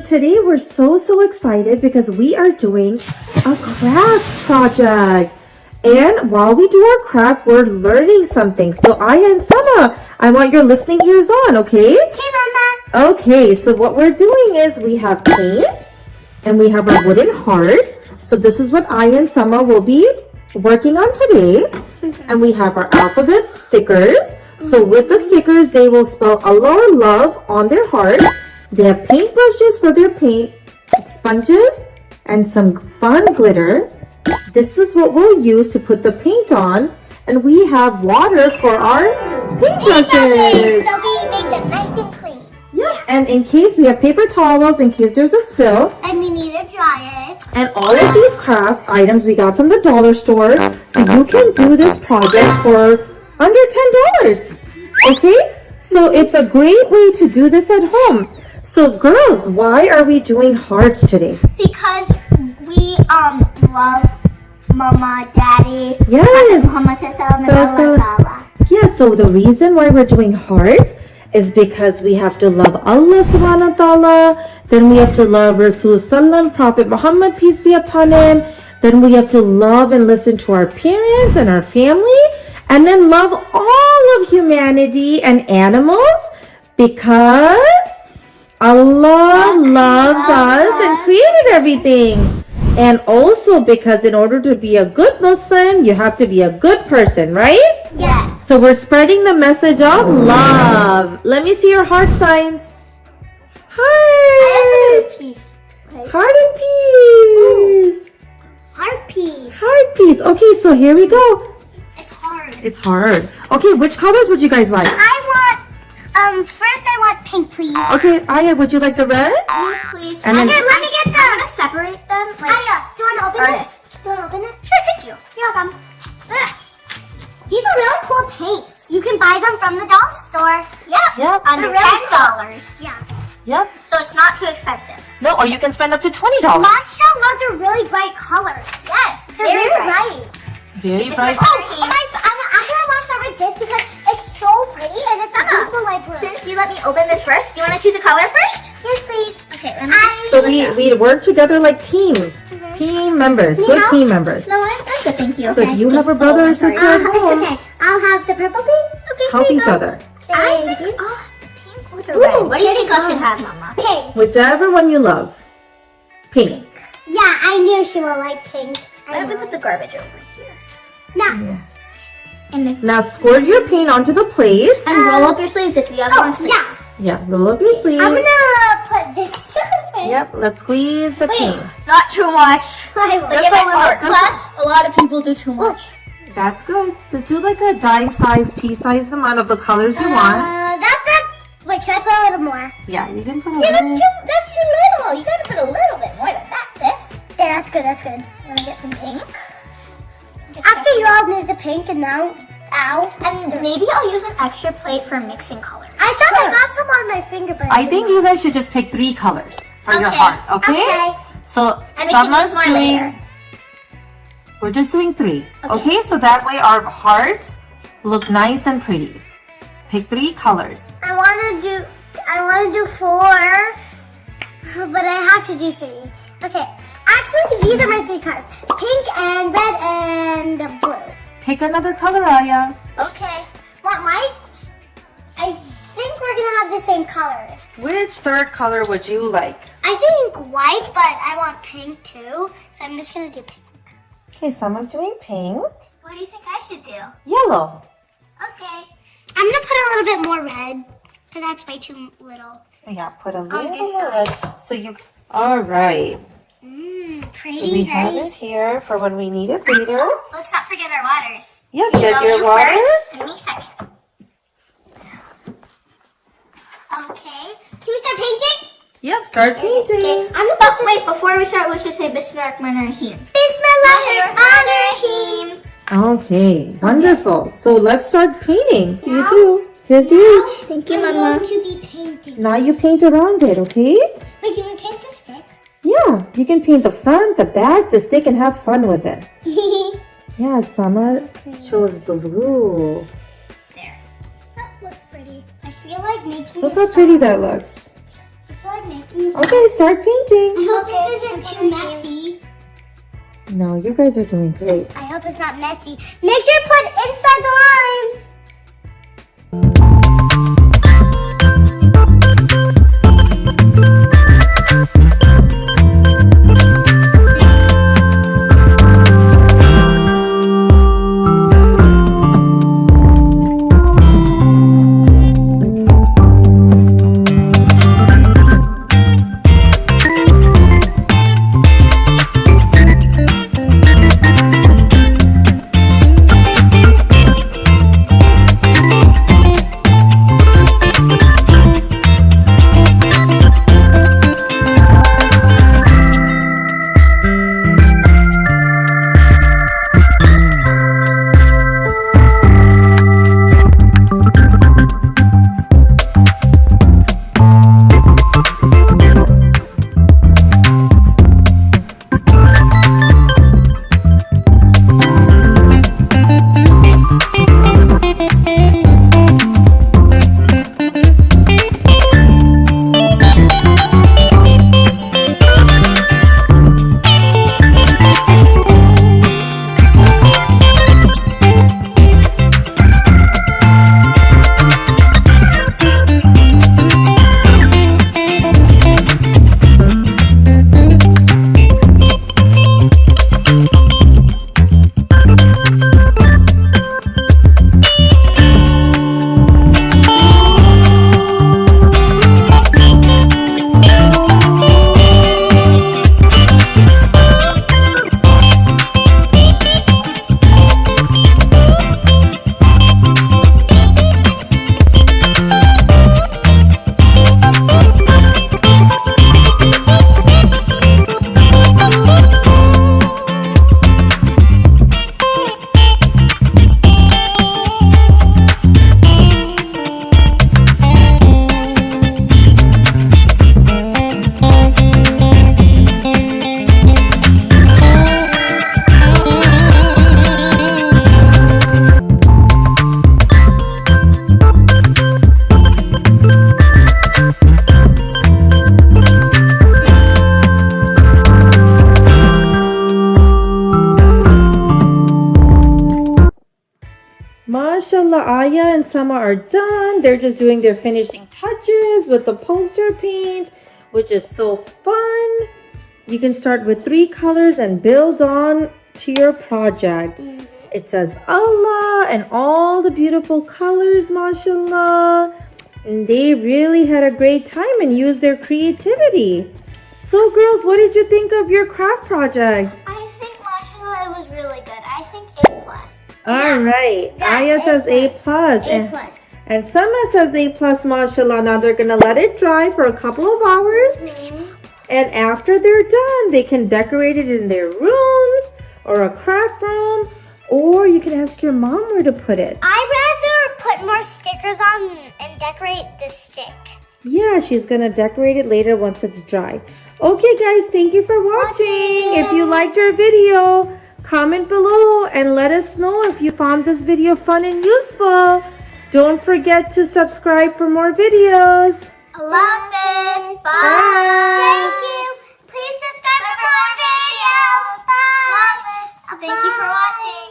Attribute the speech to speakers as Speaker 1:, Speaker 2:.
Speaker 1: today we're so excited because we are doing a craft project. And while we do our craft, we're learning something. So Aya and Sama, I want your listening ears on, okay?
Speaker 2: Okay, Mama.
Speaker 1: Okay, so what we're doing is we have paint and we have our wooden heart. So this is what Aya and Sama will be working on today. And we have our alphabet stickers. So with the stickers, they will spell Allah or love on their hearts. They have paintbrushes for their paint, sponges, and some fun glitter. This is what we'll use to put the paint on. And we have water for our paintbrushes.
Speaker 2: So we make them nice and clean.
Speaker 1: Yeah, and in case we have paper towels, in case there's a spill.
Speaker 2: And we need to dry it.
Speaker 1: And all of these craft items we got from the dollar store. So you can do this project for under $10. Okay? So it's a great way to do this at home. So girls, why are we doing hearts today?
Speaker 2: Because we love Mama, Daddy,
Speaker 1: Yes.
Speaker 2: Muhammad Sallallahu Alaihi Wasallam.
Speaker 1: Yeah, so the reason why we're doing hearts is because we have to love Allah subhanahu wa ta'ala, then we have to love Rasul Sallam, Prophet Muhammad, peace be upon him, then we have to love and listen to our parents and our family, and then love all of humanity and animals because Allah loves us and created everything. And also because in order to be a good Muslim, you have to be a good person, right?
Speaker 2: Yeah.
Speaker 1: So we're spreading the message of love. Let me see your heart signs. Heart.
Speaker 2: I also do peace.
Speaker 1: Heart and peace.
Speaker 2: Heart piece.
Speaker 1: Heart piece. Okay, so here we go.
Speaker 2: It's hard.
Speaker 1: It's hard. Okay, which colors would you guys like?
Speaker 2: I want, first I want pink, please.
Speaker 1: Okay, Aya, would you like the red?
Speaker 2: Yes, please.
Speaker 1: And then-
Speaker 2: Let me get them. I'm gonna separate them. Aya, do you want to open
Speaker 3: artists.
Speaker 2: it? Do you want to open it? Sure, thank you. You're welcome. Ugh. These are really cool paints. You can buy them from the dollar store.
Speaker 1: Yep.
Speaker 3: Under
Speaker 2: They're really
Speaker 3: $10.
Speaker 2: Yeah.
Speaker 1: Yep.
Speaker 3: So it's not too expensive.
Speaker 1: No, or you can spend up to $20.
Speaker 2: Mashallah, they're really bright colors.
Speaker 3: Yes,
Speaker 2: They're
Speaker 3: very
Speaker 2: really
Speaker 3: bright.
Speaker 2: bright.
Speaker 1: Very bright.
Speaker 2: After I watched that with this because it's so pretty and it's also like blue.
Speaker 3: Since you let me open this first, do you want to choose a color first?
Speaker 2: Yes, please.
Speaker 3: Okay, let me just...
Speaker 1: So we work together like team members, good
Speaker 2: Yeah.
Speaker 1: team members.
Speaker 3: No, I'm good, thank you.
Speaker 1: So if you have a brother or sister at home,
Speaker 2: It's okay. I'll have the purple piece. Okay,
Speaker 1: help
Speaker 2: here you
Speaker 1: each
Speaker 2: go.
Speaker 1: other.
Speaker 2: I
Speaker 3: Thank
Speaker 2: think
Speaker 3: you. Pink with the
Speaker 2: Ooh,
Speaker 3: red. What do you think I
Speaker 2: pretty
Speaker 3: should have, Mama?
Speaker 2: pink.
Speaker 1: Whichever one you love. Pink.
Speaker 2: Yeah, I knew she would like pink.
Speaker 3: Why don't we put the garbage over here?
Speaker 2: Now,
Speaker 3: And then
Speaker 1: Now squirt your paint onto the plates.
Speaker 3: and roll up your sleeves if you have long sleeves.
Speaker 2: yes.
Speaker 1: Yeah, roll up your sleeves.
Speaker 2: I'm gonna put this.
Speaker 1: Yep, let's squeeze the paint.
Speaker 3: Not too much.
Speaker 2: I will.
Speaker 3: Like in my art class, a lot of people do too much.
Speaker 1: That's good. Just do like a dime size, pea size amount of the colors you want.
Speaker 2: That's it. Wait, can I put a little more?
Speaker 1: Yeah, you can put a
Speaker 3: Yeah,
Speaker 1: little.
Speaker 3: that's too little. You gotta put a little bit more than that, sis.
Speaker 2: Yeah, that's good. That's good.
Speaker 3: Want to get some pink? Just
Speaker 2: After you all use the pink and now, ow.
Speaker 3: And maybe I'll use an extra plate for mixing colors.
Speaker 2: I thought
Speaker 1: Sure.
Speaker 2: I got some on my finger, but
Speaker 1: I think you guys should just pick 3 colors for your
Speaker 3: Okay.
Speaker 1: heart, okay?
Speaker 2: Okay.
Speaker 1: So
Speaker 3: And we can
Speaker 1: Summer's
Speaker 3: use more
Speaker 1: doing.
Speaker 3: later.
Speaker 1: We're just doing 3. Okay, so that way our hearts look nice and pretty. Pick 3 colors.
Speaker 2: I want to do 4, but I have to do 3. Okay. Actually, these are my 3 colors: pink and red and blue.
Speaker 1: Pick another color, Aya.
Speaker 3: Okay.
Speaker 2: Want white? I think we're gonna have the same colors.
Speaker 1: Which third color would you like?
Speaker 2: I think white, but I want pink too, so I'm just gonna do pink.
Speaker 1: Okay, Summer's doing pink.
Speaker 3: What do you think I should do?
Speaker 1: Yellow.
Speaker 3: Okay.
Speaker 2: I'm gonna put a little bit more red, because that's way too little.
Speaker 1: Yeah, put a little
Speaker 2: this
Speaker 1: more red. So you. All right.
Speaker 2: Pretty
Speaker 1: So we have it
Speaker 2: nice.
Speaker 1: here for when we need it later.
Speaker 3: Let's not forget our waters.
Speaker 1: Yeah, get
Speaker 3: Go
Speaker 1: your
Speaker 3: you
Speaker 1: waters.
Speaker 3: first, and me second.
Speaker 2: Okay. Can we start painting?
Speaker 1: Yep, start painting.
Speaker 2: Okay. I'm gonna
Speaker 3: But wait, before we start, we should say Bismillahirrahmanirrahim.
Speaker 2: Bismillahirrahmanirrahim.
Speaker 1: Okay, wonderful. So let's start painting. You do. Here's the H.
Speaker 2: Thank you, Mama. To be painting.
Speaker 1: Now you paint around it, okay?
Speaker 2: Wait, can we paint the stick?
Speaker 1: Yeah, you can paint the front, the back, the stick, and have fun with it. Yeah, Sama chose blue.
Speaker 2: There. That looks pretty. I feel like making
Speaker 1: Look
Speaker 2: a
Speaker 1: how pretty that looks.
Speaker 2: I feel start making.
Speaker 1: Okay, start painting.
Speaker 2: I hope this isn't too messy.
Speaker 1: No, you guys are doing great.
Speaker 2: I hope it's not messy. Make sure to put inside the lines.
Speaker 1: Mashallah, Aya and Sama are done. They're just doing their finishing touches with the poster paint, which is so fun. You can start with 3 colors and build on to your project. It says Allah and all the beautiful colors, mashallah. And they really had a great time and used their creativity. So girls, what did you think of your craft project?
Speaker 2: I think, mashallah, it was really good. I think A+.
Speaker 1: All right.
Speaker 2: Yeah,
Speaker 1: Aya says A+.
Speaker 2: A+.
Speaker 1: And Sama says A+, mashallah. Now they're going to let it dry for a couple of hours. And after they're done, they can decorate it in their rooms or a craft room. Or you can ask your mom where to put it.
Speaker 2: I'd rather put more stickers on and decorate the stick.
Speaker 1: Yeah, she's going to decorate it later once it's dry. Okay, guys, thank you for watching. If you liked our video, comment below and let us know if you found this video fun and useful. Don't forget to subscribe for more videos.
Speaker 2: Love this. Bye.
Speaker 1: Bye.
Speaker 2: Thank you. Please subscribe for more videos. Bye. Love this. Thank you for watching.